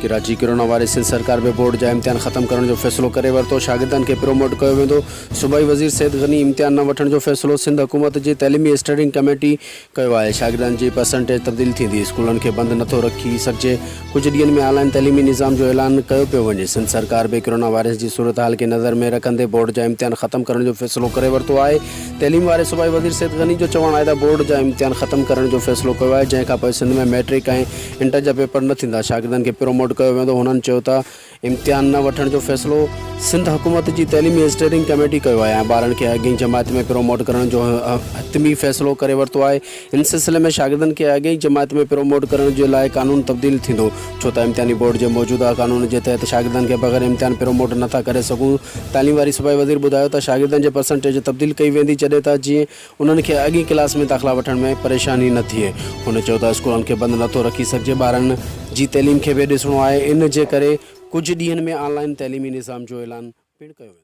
राज्य corona virus सरकार में बोर्ड जा इम्तिहान खत्म करण जो फैसलो करे वरतो। शागर्दन के प्रोमोट कयो वेंदो। सूबाई वजीर सैदगनी इम्तिहान न वठण जो फैसलो। सिंध हुकूमत जी तालीमी स्टीयरंग कमेटी कयो आहे। शागर्दन जी परसेंटेज तब्दील थींदी। स्कूलन के बंद नथो रखी सघिजे। कुछ ॾींहनि में ऑनलाइन तालीमी निज़ाम जो ऐलान कयो पियो वञे। सिंध सरकार में कोरोना वायरस की सूरतहाल के नज़र में रखंदे बोर्ड जा इम्तिहान खत्म करण जो फैसलो करे वरतो आहे। तालीम वारे सूबाई वज़ीर सैदगनी जो चवण आहे त बोर्ड जा इम्तिहान खत्म करण जो फैसलो कयो आहे। जंहिंखां पोइ सिंध में मैट्रिक ऐं इंटर जा पेपर न थींदा। शागर्दन के प्रोमोट कयो वेंदो। हुननि चयो त इम्तिहान न वठण जो फैसलो सिंध हुकूमत जी तालीमी स्टीयरंग कमेटी कयो आहे ऐं ॿारनि खे अॻियां जमात में प्रोमोट करण जो हतमी फैसलो करे वरितो आहे। इन सिलसिले में शागिर्दन खे अॻियां जमात में प्रोमोट करण जे लाइ कानून तब्दील थींदो। छो त इम्तिहानी बोर्ड जे मौजूदा कानून जे तहत शागिर्दनि खे बग़ैर इम्तिहान प्रोमोट नथा करे सघूं। तालीम वारी सूबाई वज़ीर ॿुधायो त शागिर्दनि जे परसेंटेज तब्दील कई वेंदी जॾहिं त जीअं उन्हनि खे अॻी क्लास में दाख़िला वठण में परेशानी न थिए। हुन चयो त स्कूलनि खे बंदि नथो रखी सघिजे। ॿारनि जी तइलीम खे बि ॾिसणो आहे। इन जे करे कुछ ॾींहनि में ऑनलाइन तालीमी निज़ाम जो ऐलान पिणु कयो वेंदो।